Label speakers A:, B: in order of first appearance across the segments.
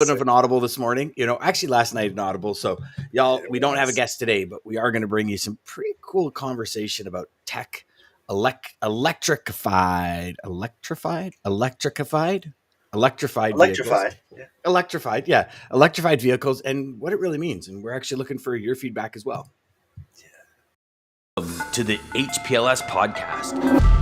A: Of an audible this morning, actually last night an audible. So y'all, we don't have a guest today, but we are going to bring you some pretty cool conversation about tech, electrified vehicles, electrified vehicles, and what it really means. And we're actually looking for your feedback as well. To the HPLS podcast.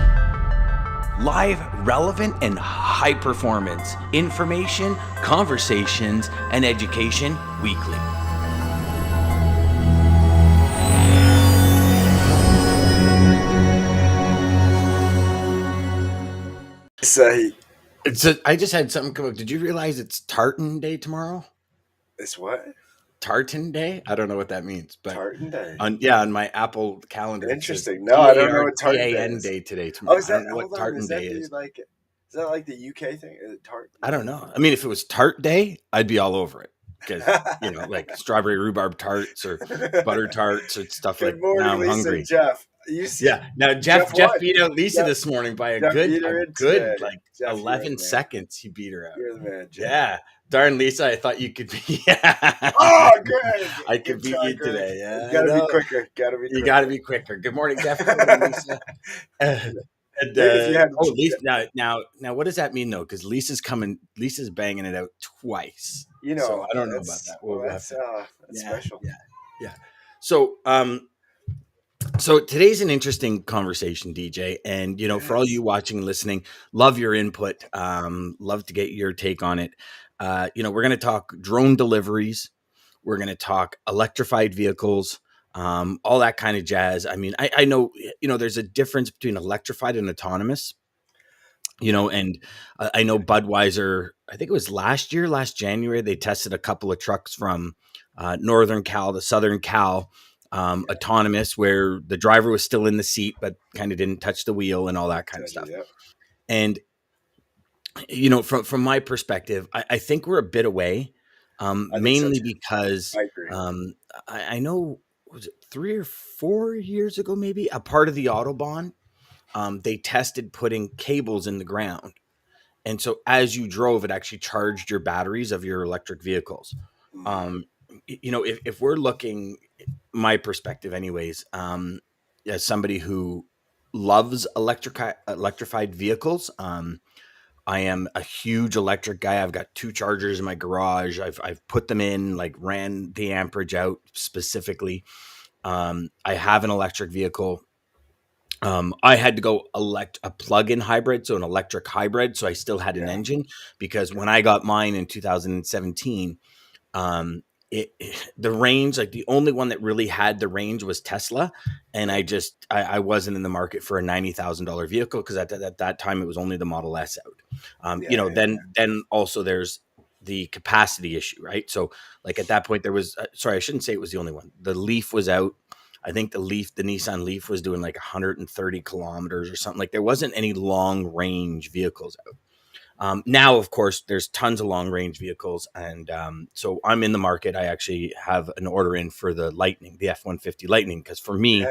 A: Live, relevant, and high performance information, conversations, and education weekly. I just had something come up. Did you realize it's Tartan Day tomorrow?
B: It's what?
A: Tartan Day? I don't know what that means, but
B: Tartan Day.
A: On my Apple calendar.
B: Interesting. No, I don't know what Tartan
A: Day today. Tomorrow.
B: Oh, is that
A: I don't know what Tartan Day is?
B: Is that like the UK thing? Is it tart?
A: I don't know. I mean, if it was Tart Day, I'd be all over it. Because, like strawberry rhubarb tarts or butter tarts or stuff.
B: Good morning,
A: now I'm
B: Lisa,
A: hungry.
B: Jeff.
A: Now Jeff beat out Lisa this morning by a good 11 seconds. He beat her out.
B: You're the man, Jeff.
A: Yeah. Darn, Lisa, I thought you could be.
B: Oh, good.
A: I could beat you today. Yeah,
B: you gotta be quicker. You
A: gotta be quicker. Good morning, Jeff. Good morning, Lisa. Lisa. Now, what does that mean though? Because Lisa's banging it out twice. So I don't know about that.
B: That's special.
A: Yeah. So today's an interesting conversation, DJ, and for all you watching and listening, love your input. Love to get your take on it. We're going to talk drone deliveries. We're going to talk electrified vehicles, all that kind of jazz. I mean, I know, there's a difference between electrified and autonomous, and I know Budweiser, I think it was last January, they tested a couple of trucks from Northern Cal to Southern Cal, autonomous, where the driver was still in the seat, but kind of didn't touch the wheel and all that kind of stuff. Yeah. And, from my perspective, I think we're a bit away, mainly because I know, was it 3 or 4 years ago, maybe a part of the Autobahn, they tested putting cables in the ground. And so as you drove, it actually charged your batteries of your electric vehicles. If we're looking, my perspective anyways, as somebody who loves electrified vehicles, I am a huge electric guy. I've got 2 chargers in my garage. I've put them in, ran the amperage out specifically. I have an electric vehicle. I had to go elect a plug-in hybrid, so an electric hybrid. So I still had an engine, because when I got mine in 2017, the range, the only one that really had the range was Tesla. And I wasn't in the market for a $90,000 vehicle, because at that time it was only the Model S out. Then also there's the capacity issue, right? So at that point there was, I shouldn't say it was the only one. The Leaf was out. I think the Nissan Leaf was doing 130 kilometers or something. There wasn't any long range vehicles out. Now, of course, there's tons of long range vehicles. And so I'm in the market. I actually have an order in for the Lightning, the F-150 Lightning. Because for me,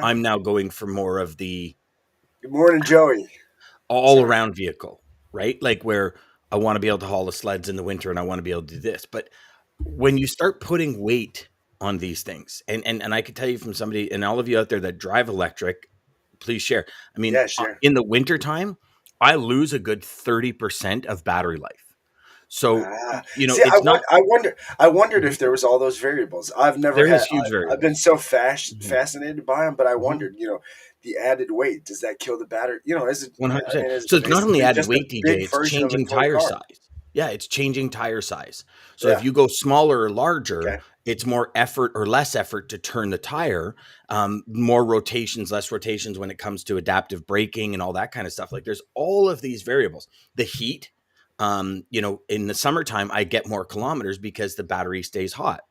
A: I'm now going for more of the
B: good morning, Joey,
A: all around vehicle, right? Where I want to be able to haul the sleds in the winter and I want to be able to do this. But when you start putting weight on these things, and I can tell you from somebody, and all of you out there that drive electric, please share. I mean, in the wintertime, I lose a good 30% of battery life. So,
B: I wondered if there was all those variables. I've never had huge variables. I've been so fascinated by them, but I wondered, the added weight, does that kill the battery? Is it
A: 100%? So it's not only added weight, DJ, it's changing tire size. Yeah, it's changing tire size. So if you go smaller or larger, it's more effort or less effort to turn the tire, more rotations, less rotations when it comes to adaptive braking and all that kind of stuff. There's all of these variables. The heat, in the summertime, I get more kilometers because the battery stays hot.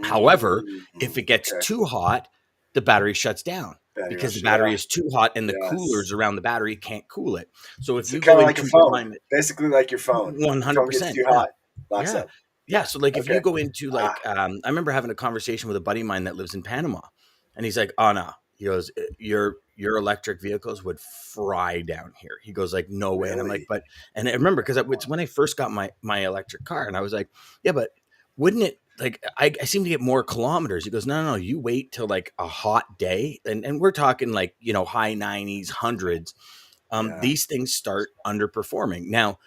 A: However, if it gets too hot, the battery shuts down. Because the battery is too hot and the coolers around the battery can't cool it. So if you go into
B: a phone, basically like your phone,
A: 100%,
B: too hot, locks up.
A: Yeah. So if you go into I remember having a conversation with a buddy of mine that lives in Panama, and he's like, "Oh no, He goes, your electric vehicles would fry down here. He goes like, no way. And I'm like,
B: Really?
A: but, and I remember because it's when I first got my electric car, and I was like, yeah, but wouldn't it, like, I seem to get more kilometers. He goes, no, you wait till like a hot day. And we're talking like, high 90s, hundreds.
B: Yeah.
A: These things start underperforming. Now,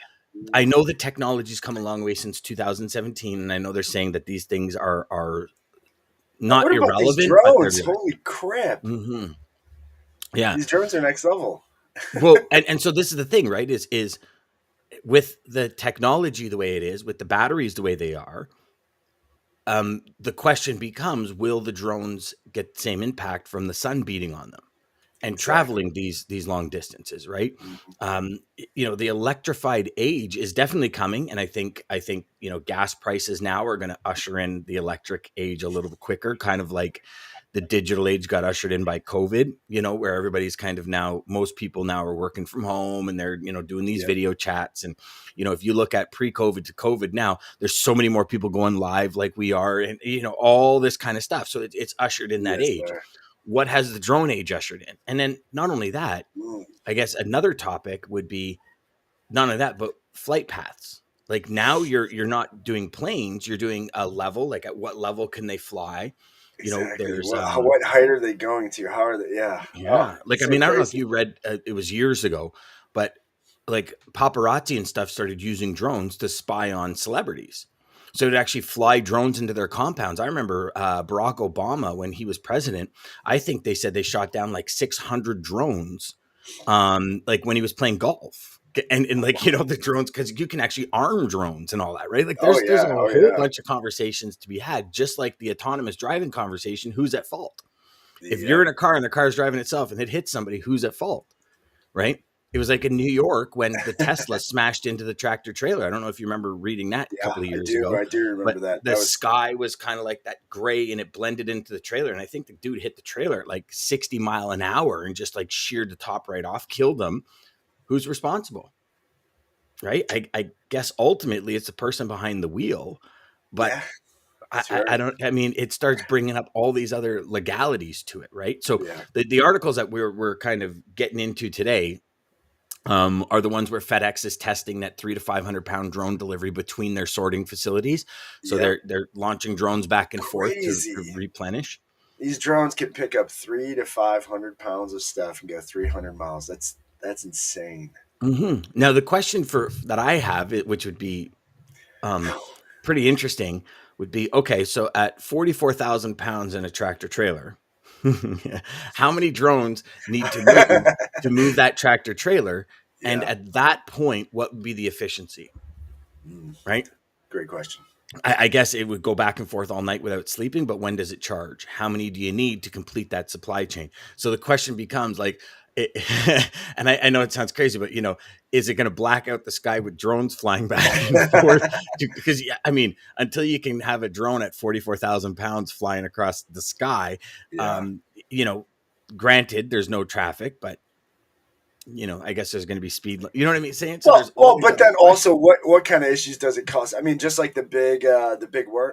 A: I know the technology's come a long way since 2017, and I know they're saying that these things are
B: Now,
A: not
B: what about these
A: irrelevant, but they're
B: drones?
A: there.
B: Holy crap!
A: Mm-hmm. Yeah.
B: These drones are next level.
A: Well, and so this is the thing, right? Is with the technology the way it is, with the batteries the way they are, the question becomes: will the drones get the same impact from the sun beating on them and
B: Exactly.
A: traveling these long distances? Right.
B: Mm-hmm.
A: The electrified age is definitely coming, and I think gas prices now are going to usher in the electric age a little bit quicker, kind of like the digital age got ushered in by COVID, where everybody's kind of now, most people now are working from home and they're, doing these
B: Yep.
A: video chats. And, if you look at pre-COVID to COVID now, there's so many more people going live like we are, and, all this kind of stuff. So it's ushered in that
B: Yes,
A: age.
B: sir.
A: What has the drone age ushered in? And then not only that,
B: Mm.
A: I guess another topic would be none of that, but flight paths. Like now you're not doing planes, you're doing a level, like at what level can they fly?
B: Exactly.
A: There's
B: What height are they going to? How are they? Yeah. Oh,
A: yeah. Like,
B: it's
A: I
B: so
A: mean, I don't know if
B: crazy.
A: you read, it was years ago, but like paparazzi and stuff started using drones to spy on celebrities. So to actually fly drones into their compounds. I remember Barack Obama, when he was president, I think they said they shot down like 600 drones, like when he was playing golf. And like, the drones, because you can actually arm drones and all that, right? Like
B: Oh
A: there's a
B: yeah. Oh
A: whole
B: yeah.
A: bunch of conversations to be had, just like the autonomous driving conversation. Who's at fault? If you're
B: Yep.
A: in a car and the car's driving itself and it hits somebody, who's at fault? Right. It was like in New York when the Tesla smashed into the tractor trailer. I don't know if you remember reading that a
B: Yeah,
A: couple of
B: I
A: years
B: do.
A: ago,
B: I do
A: but
B: remember that.
A: the
B: That was
A: sky was kind of like that gray and it blended into the trailer. And I think the dude hit the trailer at like 60 mile an hour and just like sheared the top right off, killed them. Who's responsible? Right. I guess ultimately it's the person behind the wheel, but
B: yeah. That's
A: I
B: right.
A: don't, I mean, it starts bringing up all these other legalities to it, right? So
B: Yeah.
A: the articles that we're kind of getting into today are the ones where FedEx is testing that 300 to 500 pound drone delivery between their sorting facilities. So
B: Yep.
A: they're launching drones back and forth to
B: Crazy.
A: replenish.
B: These drones can pick up 300 to 500 pounds of stuff and go 300 miles. That's insane.
A: Mm-hmm. Now the question for that I have, which would be pretty interesting, would be okay. So at 44,000 pounds in a tractor trailer, how many drones need to move that tractor trailer? And
B: Yeah.
A: at that point, what would be the efficiency?
B: Mm.
A: Right.
B: Great question.
A: I guess it would go back and forth all night without sleeping, but when does it charge? How many do you need to complete that supply chain? So the question becomes like, and I know it sounds crazy, but is it going to black out the sky with drones flying back and forth? Because I mean, until you can have a drone at 44,000 pounds flying across the sky,
B: Yeah.
A: Granted, there's no traffic, but I guess there's going to be speed. You know what I mean? Saying so, there's all these
B: But
A: other
B: then also,
A: questions.
B: what kind of issues does it cause? I mean, just like the big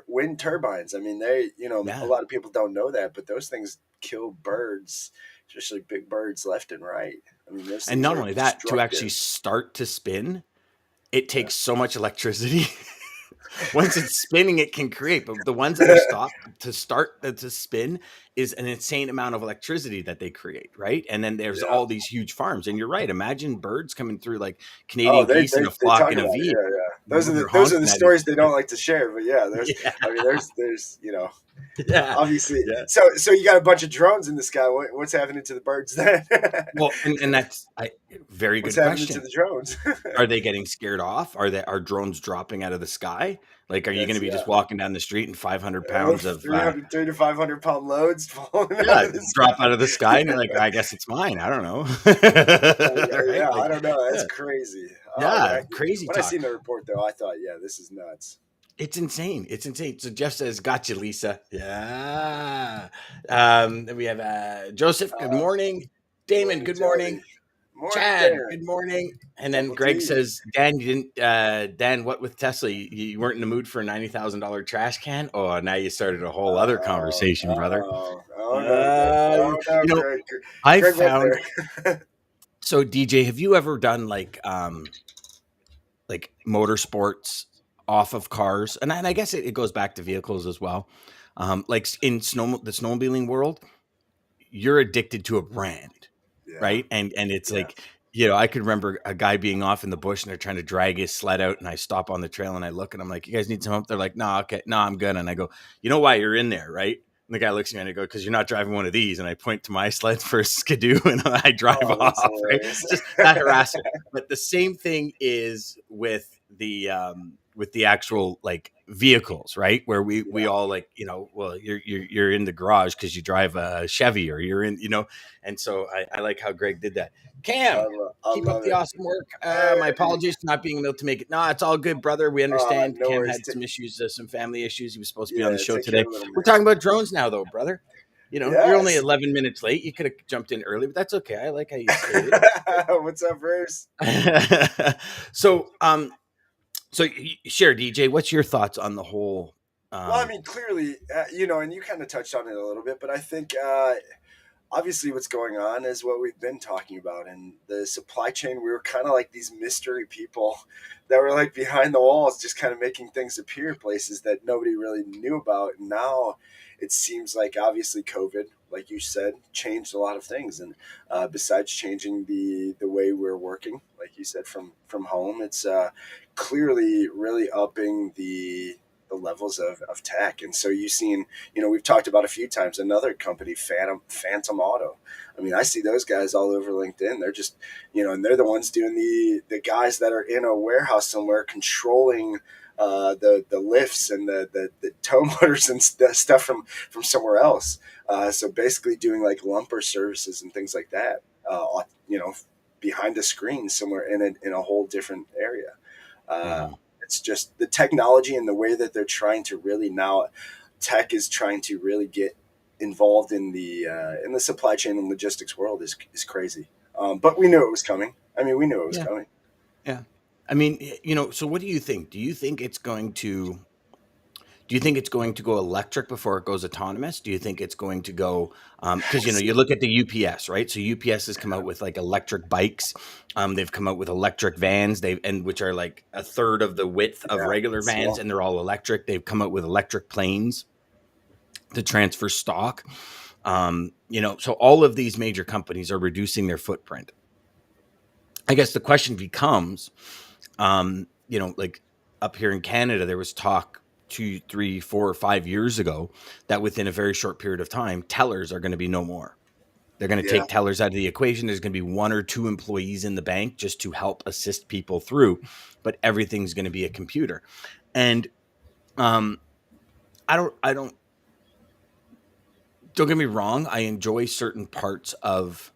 B: wind turbines. I mean, a
A: Yeah.
B: lot of people don't know that, but those things kill birds, especially big birds, left and right. I mean, those
A: And
B: things
A: not
B: are
A: only that, to actually
B: destructive.
A: start to spin, it
B: Yeah.
A: takes so much electricity. Once it's spinning, it can create, but the ones that are stopped to start to spin is an insane amount of electricity that they create, right? And then there's
B: Yeah.
A: all these huge farms, and you're right. Imagine birds coming through like
B: Oh,
A: Canadian
B: they,
A: geese in
B: they
A: a
B: they
A: flock
B: talk
A: in a
B: about it.
A: V.
B: Yeah, yeah. Those are the
A: They're
B: those are the
A: honking at each
B: stories they
A: other.
B: don't like to share. But yeah, there's.
A: Yeah,
B: I mean, there's.
A: yeah,
B: Obviously.
A: yeah.
B: So you got a bunch of drones in the sky. What's happening to the birds then?
A: Well, and that's very
B: What's
A: good
B: happening to
A: question.
B: the drones?
A: Are they getting scared off? Are drones dropping out of the sky? Like, are you going to
B: That's
A: be just
B: yeah.
A: walking down the street and 500 pounds of
B: 300 to 500 pound loads falling out
A: yeah,
B: of the
A: drop out
B: sky.
A: of the sky, and you're like, I guess it's mine. I don't know, right?
B: Yeah, I
A: Like,
B: don't know. That's
A: yeah,
B: crazy. Oh
A: yeah,
B: man,
A: crazy
B: when I
A: talk.
B: seen the report though, I thought, yeah, this is nuts.
A: It's insane. It's insane. So Jeff says, "Got you, Lisa." Yeah. Then we have Joseph. Good morning, Damon.
B: Morning,
A: Good
B: Jody.
A: morning.
B: Morning,
A: Chad,
B: Dan.
A: good morning. And then
B: Double
A: Greg
B: T.
A: says, Dan, you didn't, Dan, what with Tesla? You weren't in the mood for a $90,000 trash can? Oh, now you started a whole other
B: Uh-oh.
A: conversation, brother.
B: Uh-oh. Oh no, Greg.
A: I
B: Greg went
A: found.
B: there.
A: So DJ, have you ever done like motorsports off of cars? And I guess it goes back to vehicles as well. Like in the snowmobiling world, you're addicted to a brand,
B: Yeah,
A: right? And it's
B: yeah.
A: like, I could remember a guy being off in the bush and they're trying to drag his sled out, and I stop on the trail and I look and I'm like, "You guys need some help?" They're like, "No, okay, no, I'm good." And I go, "You know why you're in there, right?" And the guy looks at me and I go, "Because you're not driving one of these." And I point to my sled for a skidoo and I drive
B: Oh, that's
A: off, right?
B: hilarious.
A: Just that harassment. But the same thing is with the actual like vehicles, right? Where we
B: Yeah,
A: all like, well, you're in the garage because you drive a Chevy, or you're in, and so I like how Greg did that. Cam,
B: I
A: keep up
B: love
A: the
B: it.
A: awesome work. My
B: Hey,
A: apologies for not being able to make it. No, it's all good, brother. We understand.
B: no
A: Cam
B: worries.
A: had some issues, some family issues. He was supposed to be on the
B: Yeah,
A: show
B: take care
A: today.
B: of little
A: We're
B: man.
A: talking about drones now, though, brother. You're only
B: Yes.
A: 11 minutes late. You could have jumped in early, but that's okay. I like how you skated.
B: What's up, Bruce?
A: so, so share, DJ. What's your thoughts on the whole?
B: Well, I mean, clearly, and you kind of touched on it a little bit, but I think obviously what's going on is what we've been talking about in the supply chain. We were kind of like these mystery people that were like behind the walls, just kind of making things appear places that nobody really knew about. And now it seems like obviously COVID, like you said, changed a lot of things. And besides changing the way we're working, like you said, from home, it's clearly really upping the levels of tech. And so you've seen, we've talked about a few times another company, Phantom Auto. I mean, I see those guys all over LinkedIn. They're just, and they're the ones doing the guys that are in a warehouse somewhere controlling the lifts and the tow motors and stuff from somewhere else. So basically doing like lumper services and things like that. Behind a screen somewhere in a whole different area. Uh,
A: Mhm.
B: it's just the technology and the way that they're trying to really now, tech is trying to really get involved in the supply chain and logistics world is crazy. But we knew it was coming. I mean, we knew it was
A: Yeah,
B: coming.
A: yeah. I mean, so what do you think? Do you think it's going to go electric before it goes autonomous? Do you think it's going to go, because you look at the UPS, right? So UPS has come out with like electric bikes. They've come out with electric vans. Which are like a third of the width of
B: Yeah,
A: regular vans,
B: small.
A: and they're all electric. They've come out with electric planes to transfer stock. So all of these major companies are reducing their footprint. I guess the question becomes, like up here in Canada, there was talk 2, 3, 4, 5 years ago that within a very short period of time, tellers are going to be no more. They're going to
B: Yeah.
A: take tellers out of the equation. There's going to be 1 or 2 employees in the bank just to help assist people through, but everything's going to be a computer. And I don't get me wrong. I enjoy certain parts of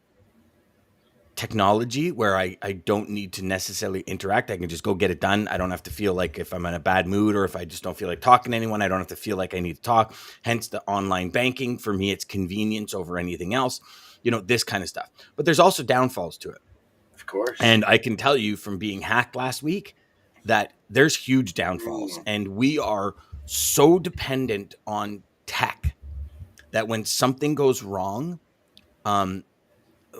A: technology where I don't need to necessarily interact. I can just go get it done. I don't have to feel like if I'm in a bad mood or if I just don't feel like talking to anyone, I don't have to feel like I need to talk. Hence the online banking. For me, it's convenience over anything else, this kind of stuff. But there's also downfalls to it.
B: Of course.
A: And I can tell you from being hacked last week that there's huge downfalls.
B: Mm.
A: And we are so dependent on tech that when something goes wrong, um,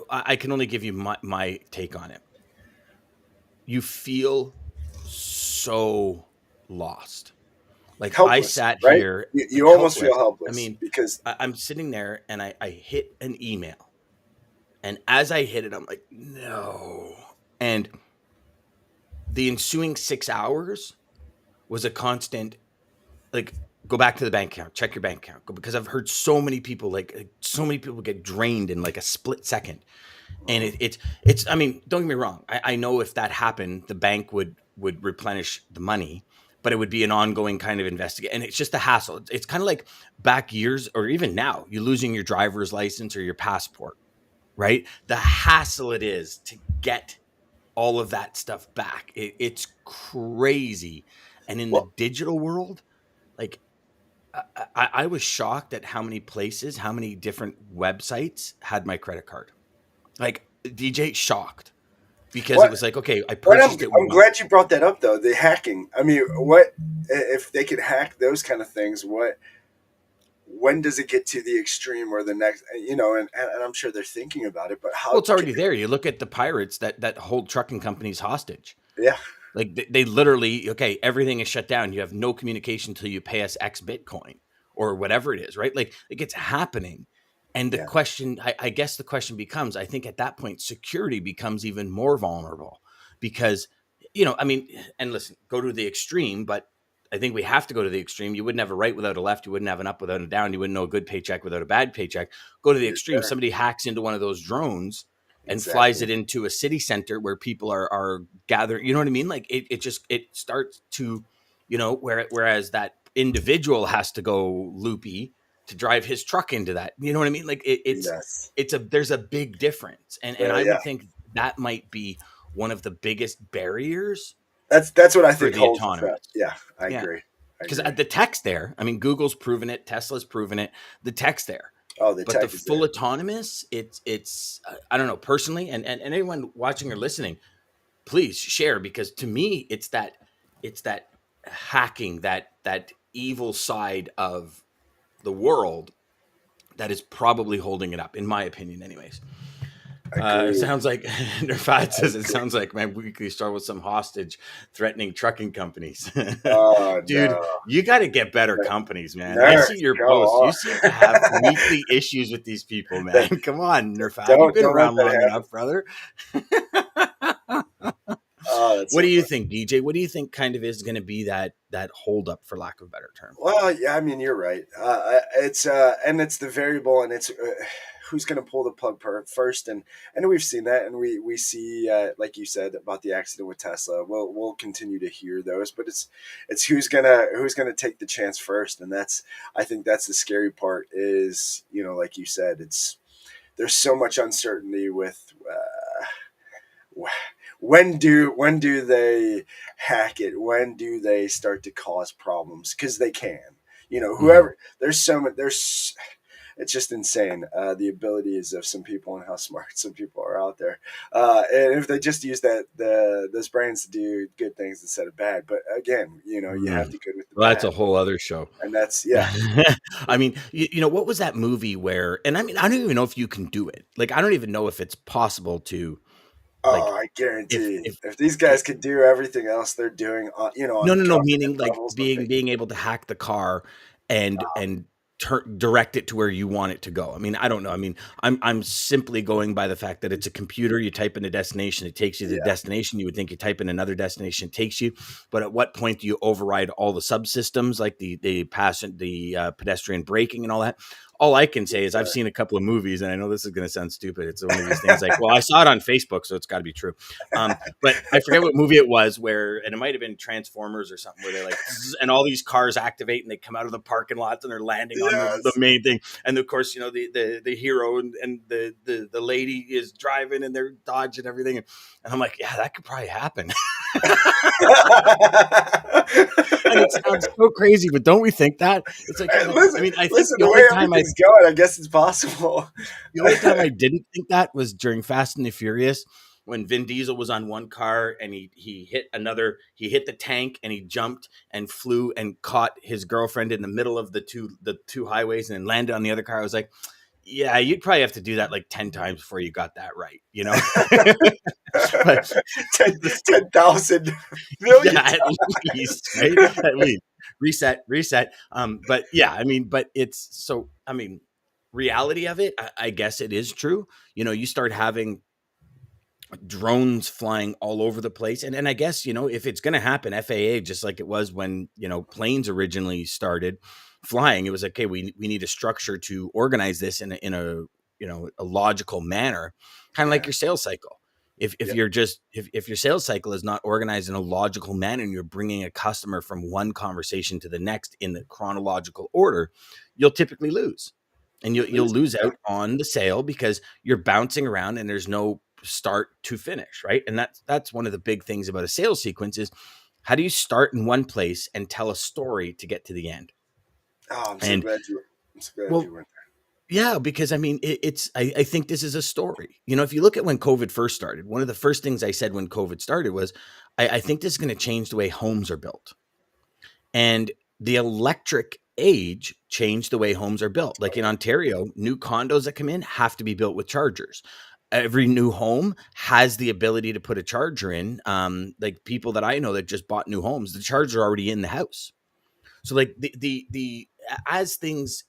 A: I can only give you my take on it. You feel so lost. Like I
B: Helpless,
A: sat
B: right?
A: here
B: You almost feel
A: helpless. I
B: helpless
A: mean,
B: because
A: I'm sitting there and I hit an email. And as I hit it, I'm like, no. And the ensuing 6 hours was a constant, like, go back to the bank account, check your bank account. Because I've heard so many people, so many people get drained in like a split second. And it's I mean, don't get me wrong, I know if that happened the bank would replenish the money, but it would be an ongoing kind of investigation, and it's just a hassle. It's kind of like back years, or even now, you losing your driver's license or your passport, right? The hassle it is to get all of that stuff back, it's crazy. And in the
B: well,
A: digital world, like, I was shocked at how many places, how many different websites had my credit card. Like, DJ shocked, because it
B: what
A: was like, okay, I
B: what
A: purchased it
B: I'm
A: once.
B: glad you brought that up though. The hacking. I mean, what if they could hack those kind of things? when does it get to the extreme or the next, and I'm sure they're thinking about it, but
A: Well,
B: how
A: it's
B: can
A: already there. You look at the pirates that hold trucking companies hostage.
B: yeah,
A: Like they literally, okay, everything is shut down. You have no communication until you pay us X Bitcoin or whatever it is, right? Like it's happening. And the
B: yeah,
A: question, I guess the question becomes, I think at that point, security becomes even more vulnerable because, I mean, and listen, go to the extreme, but I think we have to go to the extreme. You wouldn't have a right without a left. You wouldn't have an up without a down. You wouldn't know a good paycheck without a bad paycheck. Go to the
B: for
A: extreme.
B: sure.
A: Somebody hacks into one of those drones and flies
B: Exactly.
A: it into a city center where people are gathering. You know what I mean? Like it starts to, whereas that individual has to go loopy to drive his truck into that. You know what I mean? Like
B: Yes.
A: there's a big difference, and I
B: Yeah.
A: would think that might be one of the biggest barriers
B: That's what I
A: for
B: think
A: the
B: holds us up.
A: autonomous.
B: Yeah, I
A: Yeah,
B: agree. I
A: because
B: agree.
A: the tech's there. I mean, Google's proven it, Tesla's proven it, the tech's there.
B: Oh, the
A: But the
B: tech is
A: full
B: there.
A: autonomous, it's I don't know personally, and anyone watching or listening, please share, because to me it's that hacking, that evil side of the world that is probably holding it up, in my opinion, anyways. It
B: Agreed.
A: sounds like Nirfat
B: I
A: says it
B: agree.
A: sounds like my weekly start with some hostage threatening trucking companies.
B: Oh
A: Dude,
B: no.
A: you got to get better companies, man. I see
B: Nurse,
A: your
B: go
A: posts. You
B: on.
A: seem to have weekly issues with these people, man.
B: That-
A: Come on, Nirfat. You've
B: don't
A: been
B: don't let
A: around
B: that
A: long
B: happen.
A: enough, brother.
B: Oh, that's
A: What
B: so
A: do you
B: funny.
A: think, DJ? What do you think kind of is going to be that hold up, for lack of a better term?
B: Well, yeah, I mean, you're right. It's and it's the variable, and it's who's going to pull the plug first, and we've seen that, and we see, like you said about the accident with Tesla. We'll continue to hear those, but it's who's gonna take the chance first, and that's, I think that's the scary part. Is, like you said, it's there's so much uncertainty with. When do they hack it? When do they start to cause problems? Because they can.
A: Hmm.
B: Whoever, there's so much. It's just insane, the abilities of some people and how smart some people are out there. And if they just use those brains to do good things instead of bad. But again, you have
A: Mm.
B: the good with the
A: Well, that's
B: bad,
A: a whole other show.
B: and that's, yeah.
A: I mean, what was that movie where? And I mean, I don't even know if you can do it. Like, I don't even know if it's possible to,
B: Oh,
A: like,
B: I
A: if
B: guarantee
A: if
B: if these
A: it,
B: guys could do everything else they're doing
A: no,
B: on
A: no, no.
B: cognitive
A: Meaning like
B: levels, but
A: being able to hack the car and direct it to where you want it to go. I mean, I don't know. I mean, I'm simply going by the fact that it's a computer. You type in a destination, it takes you to the
B: yeah,
A: destination. You would think you type in another destination, it takes you. But at what point do you override all the subsystems, like the pedestrian braking and all that? All I can say is I've seen a couple of movies, and I know this is going to sound stupid. It's one of these things like, well, I saw it on Facebook, so it's got to be true. But I forget what movie it was where, and it might have been Transformers or something, where they're like, zzz, and all these cars activate and they come out of the parking lots and they're landing on the
B: yes.
A: main thing. And of course, the hero and the lady is driving and they're dodging everything. And I'm like, yeah, that could probably happen. And it sounds so crazy, but don't we think that? It's like,
B: Hey,
A: yeah. I
B: listen,
A: mean, I think
B: listen. The way everything's going, I guess it's possible.
A: the only time I didn't think that was during Fast and the Furious, when Vin Diesel was on one car and he hit the tank and he jumped and flew and caught his girlfriend in the middle of the two highways and then landed on the other car. I was like, yeah, you'd probably have to do that like 10 times before you got that right, you know? But
B: 10
A: the thing,
B: 10,000
A: yeah,
B: million.
A: at least, right? At least reset. But yeah, I mean, but it's so, I mean, reality of it, I guess it is true. You start having drones flying all over the place. And I guess, if it's going to happen, FAA, just like it was when, planes originally started flying, it was like, okay, we need a structure to organize this in a a logical manner, kind of like
B: Yeah.
A: your sales cycle. If
B: Yep.
A: you're just if your sales cycle is not organized in a logical manner and you're bringing a customer from one conversation to the next in the chronological order, you'll typically lose, and
B: You
A: you'll
B: lose.
A: lose
B: Yeah.
A: out on the sale because you're bouncing around and there's no start to finish, right? And that's one of the big things about a sales sequence is how do you start in one place and tell a story to get to the end?
B: Oh, I'm so
A: And
B: glad you. I'm so glad
A: well,
B: you went
A: yeah, because I mean, I think this is a story. If you look at when COVID first started, one of the first things I said when COVID started was, I think this is going to change the way homes are built. And the electric age change the way homes are built. Like in Ontario, new condos that come in have to be built with chargers. Every new home has the ability to put a charger in. Like people that I know that just bought new homes, the charger already in the house. So like the as things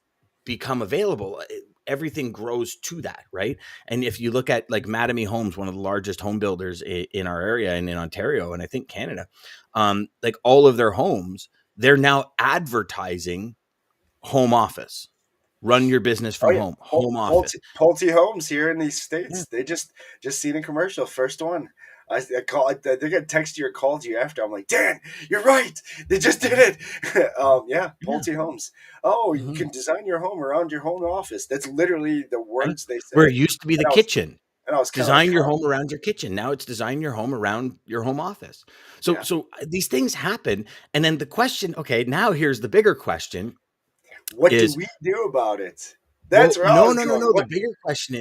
A: become available, everything grows to that, right? And if you look at like Mattamy Homes, one of the largest home builders in our area and in Ontario, and I think Canada, like all of their homes, they're now advertising home office, run your business
B: Oh
A: from
B: yeah,
A: home, home office.
B: Pulte Homes here in these
A: Yeah.
B: states. They just seen a commercial, first one. I call. They're gonna text you or call you after. I'm like, Dan, you're right. They just did it. Yeah,
A: Yeah.
B: Pulte Homes. Oh, you
A: Mhm.
B: can design your home around your home office. That's literally the
A: Right.
B: words they
A: Where
B: say.
A: it used to be the
B: And I was
A: kitchen.
B: and I was kind of like,
A: Design your
B: huh?
A: home around your kitchen. Now it's design your home around your home office. So
B: Yeah.
A: so these things happen, and then the question, okay, now here's the bigger question
B: What do
A: is,
B: we do about it? That's
A: well,
B: where I
A: no,
B: was
A: no, no,
B: going.
A: no. The
B: What
A: bigger question
B: I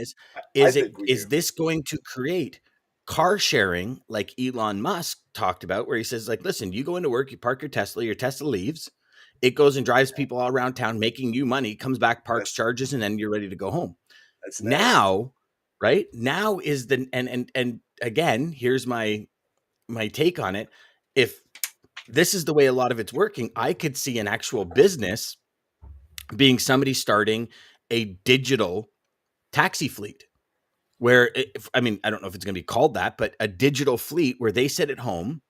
A: is it
B: think we
A: is
B: do.
A: this going to create car sharing like Elon Musk talked about, where he says, like, listen, you go into work, you park your Tesla leaves, it goes and drives people all around town, making you money, comes back, parks,
B: That's
A: charges, and then you're ready to go home.
B: that's nasty.
A: Now, right? Now is the and again, here's my take on it. If this is the way a lot of it's working, I could see an actual business being somebody starting a digital taxi fleet where I mean, I don't know if it's going to be called that, but a digital fleet where they sit at home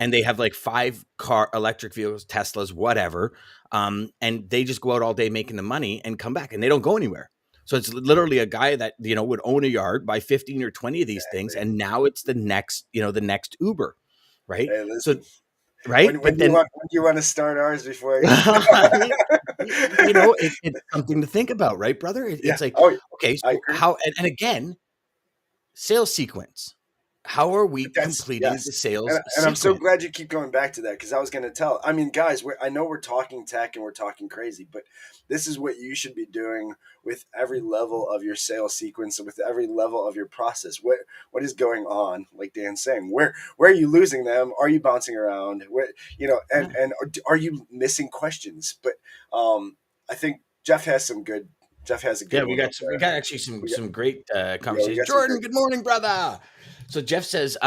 A: and they have like 5 car electric vehicles, Teslas, whatever, and they just go out all day making the money and come back, and they don't go anywhere. So it's literally a guy that would own a yard, buy 15 or 20 of these things,
B: Exactly.
A: and now it's the next Uber, right?
B: Hey,
A: So
B: listen.
A: right,
B: When
A: but
B: do you
A: then
B: want to start ours before I
A: right, it's something to think about, right, brother?
B: Yeah.
A: It's like,
B: Oh,
A: okay,
B: I
A: so
B: agree.
A: how, and again, sales sequence. How are we
B: But that's
A: completing the
B: yes,
A: sales
B: and I'm so
A: sequence?
B: glad you keep going back to that because I was going to tell. I mean, guys, I know we're talking tech and we're talking crazy, but this is what you should be doing with every level of your sales sequence and with every level of your process. What is going on? Like Dan's saying, where are you losing them? Are you bouncing around? Where
A: Yeah.
B: and are you missing questions? But I think Jeff has a good
A: Yeah,
B: one up
A: we
B: there.
A: got actually some
B: We got
A: great
B: we
A: conversations.
B: got some great.
A: Jordan, good morning, brother. So Jeff says,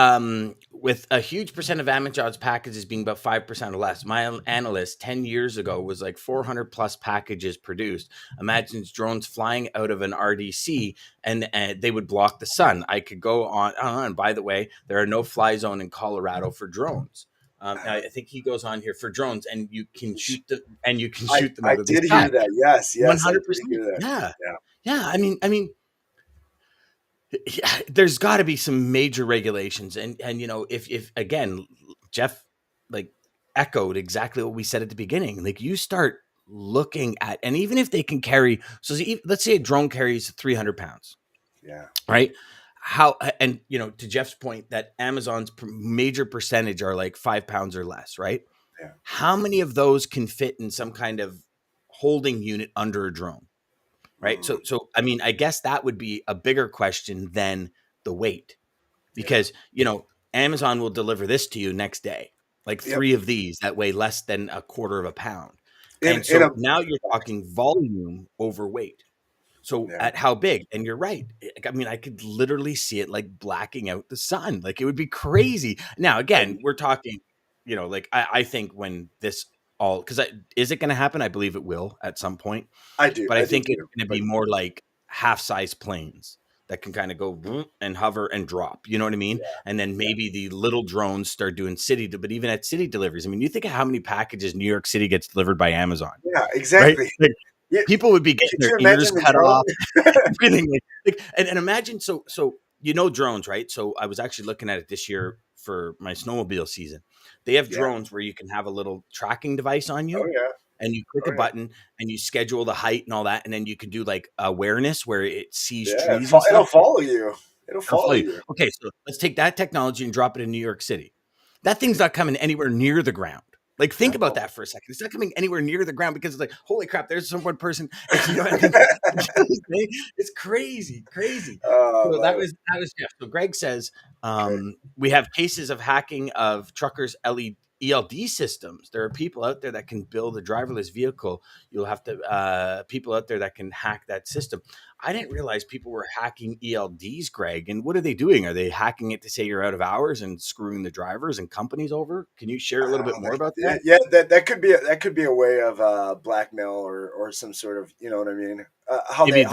A: with a huge percent of Amazon's packages being about 5% or less, my analyst 10 years ago was like 400 plus packages produced. Imagines drones flying out of an RDC and they would block the sun. I could go on. And by the way, there are no fly zone in Colorado for drones. I think he goes on here for drones, and you can shoot them
B: I
A: out of the
B: did
A: sky.
B: hear that. Yes, I did
A: 100%.
B: hear that.
A: Yeah.
B: Yeah.
A: Yeah. I mean, yeah, there's got to be some major regulations, and if again, Jeff like echoed exactly what we said at the beginning. Like you start looking at, and even if they can carry, so let's say a drone carries 300 pounds,
B: Yeah.
A: right? How, and to Jeff's point, that Amazon's major percentage are like 5 pounds or less, right?
B: Yeah.
A: How many of those can fit in some kind of holding unit under a drone? Right.
B: Mm,
A: So I mean, I guess that would be a bigger question than the weight,
B: yeah.
A: because Amazon will deliver this to you next day, like
B: Yep.
A: 3 of these that weigh less than a quarter of a pound. And
B: In a
A: so now you're talking volume over weight. So
B: yeah.
A: at how big? And you're right. I mean, I could literally see it like blacking out the sun. Like it would be crazy. Now, again,
B: And
A: we're talking, like I think when this all, because is it going to happen? I believe it will at some point, but I
B: I do
A: think it's
B: too.
A: going to
B: But
A: be more like half-size planes that can kind of go and hover and drop. You know what I mean?
B: yeah,
A: And then
B: yeah,
A: maybe the little drones start doing but even at city deliveries, I mean, you think of how many packages New York City gets delivered by Amazon,
B: yeah,
A: right?
B: exactly.
A: Like
B: Yeah.
A: people would be getting
B: Could
A: their
B: you
A: ears
B: imagine the
A: cut
B: drone?
A: off, everything. And imagine, so drones, right? So I was actually looking at it this year for my snowmobile season. They have
B: Yeah.
A: drones where you can have a little tracking device on
B: Oh
A: you,
B: yeah.
A: and you click
B: Oh
A: a
B: yeah.
A: button and you schedule the height and all that, and then you can do like awareness where it sees
B: Yeah.
A: trees and
B: It'll
A: stuff.
B: follow you. It'll
A: I'll follow
B: follow
A: you.
B: you.
A: Okay, so let's take that technology and drop it in New York City. That thing's not coming anywhere near the ground. Like, think about
B: No.
A: that for a second. It's not coming anywhere near the ground because it's like, holy crap, there's some one person. I mean, it's crazy, crazy.
B: Oh, I
A: So
B: love it.
A: that was Jeff. So Greg says,
B: Okay.
A: we have cases of hacking of truckers' LED. ELD systems. There are people out there that can build a driverless vehicle. You'll have to people out there that can hack that system. I didn't realize people were hacking ELDs, Greg. And what are they doing? Are they hacking it to say you're out of hours and screwing the drivers and companies over? Can you share a little bit more about that?
B: Yeah, that could be a way of blackmail or some sort of, you know what I mean?
A: Maybe
B: How
A: the
B: they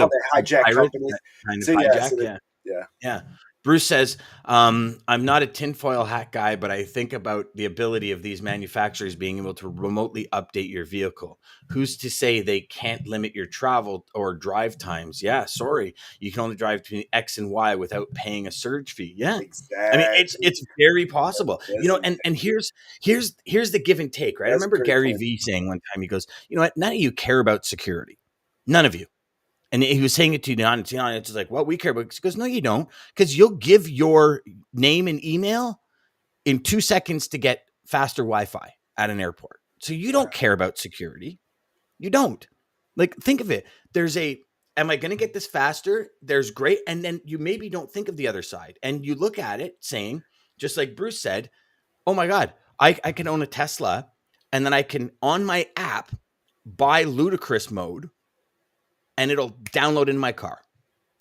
B: hijack
A: pirates
B: companies.
A: that kind of
B: So yeah,
A: hijack. Yeah.
B: yeah,
A: Yeah. Bruce says, I'm not a tinfoil hat guy, but I think about the ability of these manufacturers being able to remotely update your vehicle. Who's to say they can't limit your travel or drive times? Yeah, sorry. You can only drive between X and Y without paying a surge fee. Yeah. I mean,
B: exactly.
A: it's very possible.
B: That's a
A: And here's the give and take, right? I
B: that's a
A: remember
B: great
A: Gary
B: point.
A: Vee saying one time, he goes, you know what, none of you care about security. None of you. And he was saying it to Daman, and it's like, well, we care about. He goes, no, you don't, because you'll give your name and email in 2 seconds to get faster Wi-Fi at an airport. So you don't care about security. You don't. Like, think of it. Am I going to get this faster? There's great. And then you maybe don't think of the other side. And you look at it saying, just like Bruce said, oh my God, I can own a Tesla, and then I can, on my app, buy ludicrous mode, and it'll download in my car.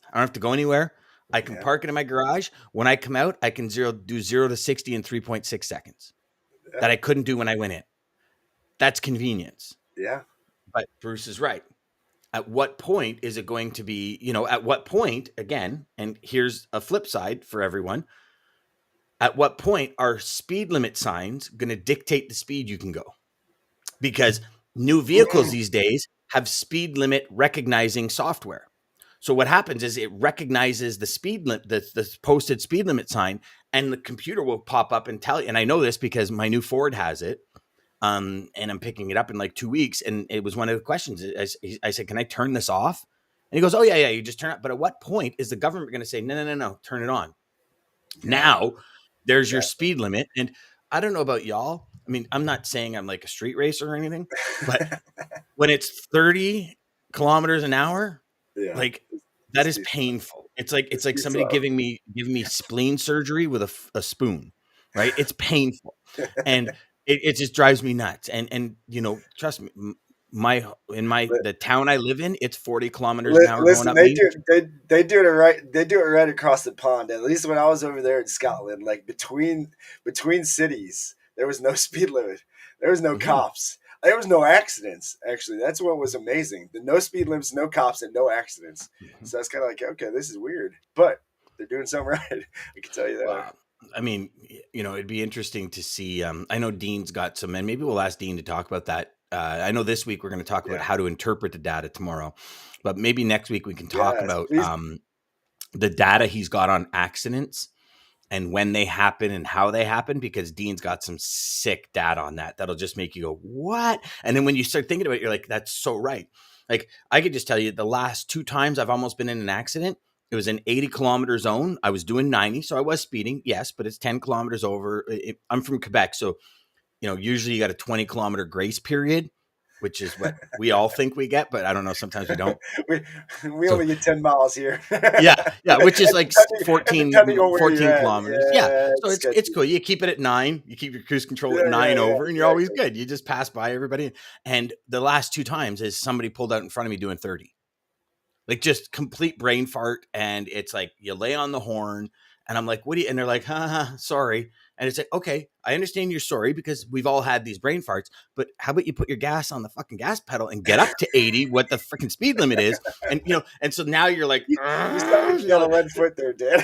A: I don't have to go anywhere. I can park it in my garage. When I come out, I can do 0 to 60 in 3.6 seconds that I couldn't do when I went in. That's convenience.
B: Yeah.
A: But Bruce is right. At what point is it going to be, at what point, again, and here's a flip side for everyone, at what point are speed limit signs going to dictate the speed you can go? Because new vehicles these days have speed limit recognizing software. So what happens is it recognizes the speed limit, the posted speed limit sign, and the computer will pop up and tell you. And I know this because my new Ford has it, and I'm picking it up in like 2 weeks. And it was one of the questions. I said, "Can I turn this off?" And he goes, "Oh yeah, you just turn it." But at what point is the government going to say, "No, turn it on"?
B: Yeah.
A: Now there's your speed limit, and I don't know about y'all. I mean, I'm not saying I'm like a street racer or anything, but when it's 30 kilometers an hour, like, that is painful. It's like somebody giving me spleen surgery with a spoon, right? It's painful, and it just drives me nuts. And trust me, the town I live in, it's 40 kilometers an hour going
B: Listen,
A: up Main Street.
B: they do it right. They do it right across the pond. At least when I was over there in Scotland, like between cities, there was no speed limit. There was no cops. There was no accidents. Actually, that's what was amazing. The no speed limits, no cops, and no accidents. So that's kind of like, okay, this is weird, but they're doing something right. I can tell you that.
A: Wow. I mean, it'd be interesting to see. I know Dean's got some, and maybe we'll ask Dean to talk about that. I know this week we're going to talk about how to interpret the data tomorrow, but maybe next week we can talk about the data he's got on accidents and when they happen and how they happen, because Dean's got some sick data on that. That'll just make you go, what? And then when you start thinking about it, you're like, that's so right. Like, I could just tell you the last 2 times I've almost been in an accident, it was an 80-kilometer zone. I was doing 90, so I was speeding, yes, but it's 10 kilometers over. I'm from Quebec, so usually you got a 20-kilometer grace period, which is what we all think we get, but I don't know. Sometimes we don't.
B: we only get 10 miles here.
A: yeah, which is like 14 kilometers. Yeah, so
B: it's
A: it's cool. You keep it at 9. You keep your cruise control at 9 over, and you're always good. You just pass by everybody. And the last 2 times is somebody pulled out in front of me doing 30. Like, just complete brain fart. And it's like, you lay on the horn, and I'm like, what do you, and they're like, sorry. And it's like, okay, I understand you're sorry because we've all had these brain farts, but how about you put your gas on the fucking gas pedal and get up to 80, what the freaking speed limit is. And, and so now you're like,
B: you sound like you got a lead foot there, Dad.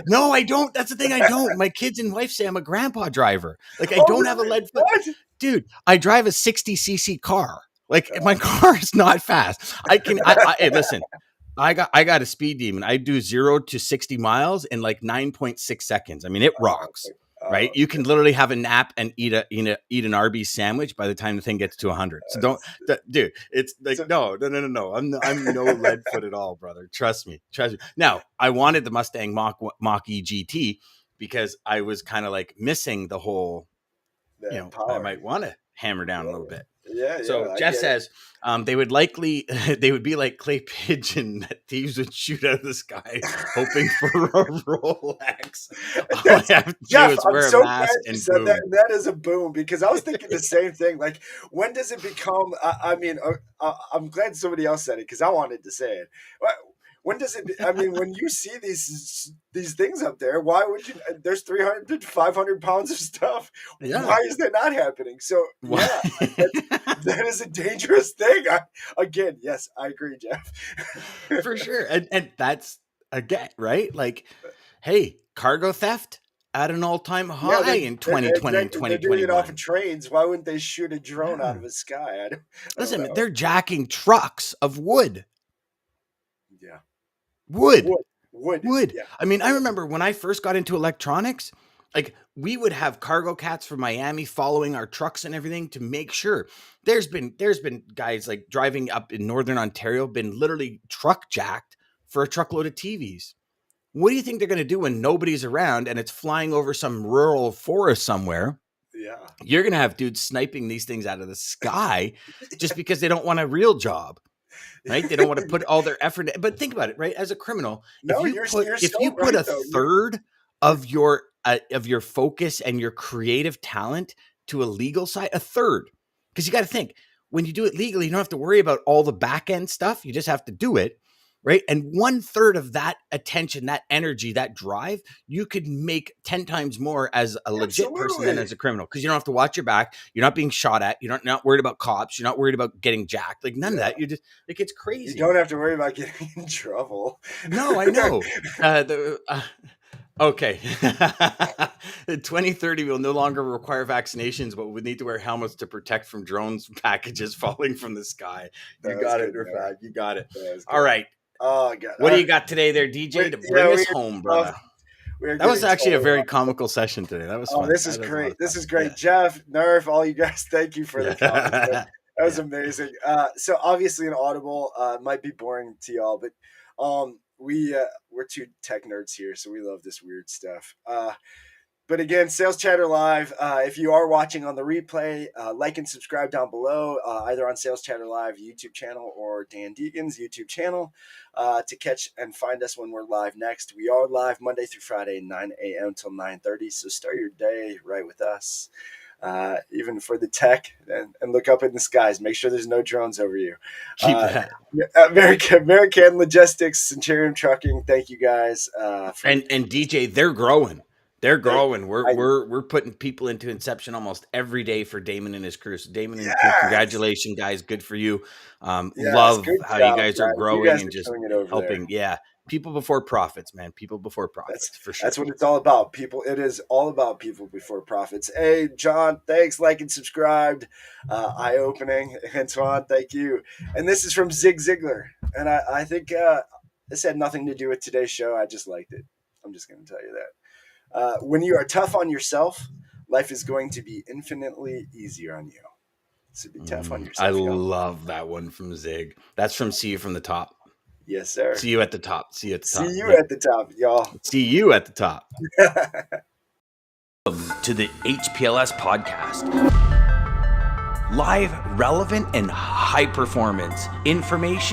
A: No, I don't. That's the thing. I don't. My kids and wife say I'm a grandpa driver. Like, I don't have a lead foot.
B: What?
A: Dude, I drive a 60cc car. Like, my car is not fast. Hey, listen, I got a speed demon. I do 0 to 60 miles in like 9.6 seconds. I mean, it rocks. Right? You can literally have a nap and eat an Arby's sandwich by the time the thing gets to 100. So dude, it's like, no. I'm no lead foot at all, brother. Trust me. Now, I wanted the Mustang Mach-E GT because I was kind of like missing the whole, I might want to hammer down a little bit.
B: Yeah,
A: So
B: yeah, I
A: Jeff
B: get it.
A: says they would likely they would be like clay pigeon that thieves would shoot out of the sky, hoping for a Rolex. All I
B: That's
A: have to do
B: Jeff,
A: is
B: I'm
A: wear a
B: so glad
A: mask
B: you
A: and
B: said that,
A: boom.
B: and that is a boom because I was thinking the same thing. Like, when does it become? I'm glad somebody else said it because I wanted to say it. When does it? I mean, when you see these things up there, why would you? There's 300 to 500 pounds of stuff.
A: Yeah.
B: Why is that not happening? So
A: Why-
B: yeah, that is a dangerous thing. Again, yes, I agree, Jeff.
A: For sure. And that's again, right? Like, hey, cargo theft at an all-time
B: Yeah,
A: high in 2020 and
B: exactly. They're doing it off of
A: 2021.
B: trains. Why wouldn't they shoot a drone out
A: Yeah.
B: of the sky? I don't
A: Listen,
B: know.
A: they're jacking trucks of wood.
B: Yeah,
A: Wood.
B: wood, wood.
A: Would.
B: Yeah,
A: I mean, I
B: yeah,
A: remember when I first got into electronics, like we would have cargo cats from Miami following our trucks and everything to make sure. There's been guys like driving up in northern Ontario, been literally truck jacked for a truckload of TVs. What do you think they're going to do when nobody's around and it's flying over some rural forest somewhere?
B: yeah.
A: You're going to have dudes sniping these things out of the sky just because they don't want a real job, right? They don't want to put all their effort in. But think about it, right? As a criminal,
B: No, you're
A: if
B: so
A: you put
B: right
A: a
B: though.
A: third of your focus and your creative talent to a legal side, a third, because you got to think when you do it legally, you don't have to worry about all the back end stuff. You just have to do it, right? And 1/3 of that attention, that energy, that drive, you could make 10 times more as a legit person than
B: Absolutely.
A: as a criminal because you don't have to watch your back. You're not being shot at. Not worried about cops. You're not worried about getting jacked. Like none of
B: Yeah.
A: that. You're just like it's
B: You
A: crazy.
B: don't have to worry about getting in trouble.
A: No, I know. Okay. In 2030, we'll no longer require vaccinations, but we need to wear helmets to protect from drones packages falling from the sky. You
B: That was
A: got it,
B: good, man.
A: Rafad. You got it.
B: That was
A: All
B: good.
A: right.
B: Oh god.
A: What do you got today there, DJ, to bring
B: Yeah,
A: us home, brother?
B: we are
A: That was
B: getting
A: actually a
B: totally
A: very
B: off.
A: comical session today. That was
B: Oh,
A: fun.
B: this is
A: That was a lot
B: great.
A: of
B: This
A: fun.
B: is great. Jeff, Nerf, all you guys, thank you for the comments.
A: Yeah.
B: That was
A: Yeah.
B: amazing. So obviously an audible might be boring to y'all, but we're two tech nerds here, so we love this weird stuff. But again, Sales Chatter Live. If you are watching on the replay, like and subscribe down below, either on Sales Chatter Live YouTube channel or Dan Deegan's YouTube channel, to catch and find us when we're live next. We are live Monday through Friday, 9 a.m. till 9:30. So start your day right with us. Even for the tech, and look up in the skies. Make sure there's no drones over you.
A: Keep that.
B: American Logistics, Centurion Trucking. Thank you guys.
A: And DJ, they're growing. They're
B: They,
A: growing.
B: I,
A: We're putting people into Inception almost every day for Daman and his crew. So Daman and your crew,
B: yes,
A: congratulations, guys. Good for you.
B: yes,
A: Love
B: good
A: how you
B: job,
A: guys are
B: guys. You
A: growing
B: guys
A: and
B: are
A: just
B: killing it over there.
A: helping. Yeah, people before profits, man. People before
B: That's
A: profits for sure.
B: that's what it's all about. People, it is all about people before profits. Hey, John, thanks, like and subscribed. Eye opening. Antoine, thank you. And this is from Zig Ziglar, and I think this had nothing to do with today's show. I just liked it. I'm just going to tell you that. When you are tough on yourself, life is going to be infinitely easier on you. So be tough on
A: I
B: yourself, y'all.
A: love that one from Zig. That's from See You from the Top.
B: Yes, sir.
A: See you at the top. See you at the
B: See
A: top.
B: you
A: Yep.
B: at the top, y'all.
A: See you at the top. To the HPLS podcast. Live, relevant, and high performance information.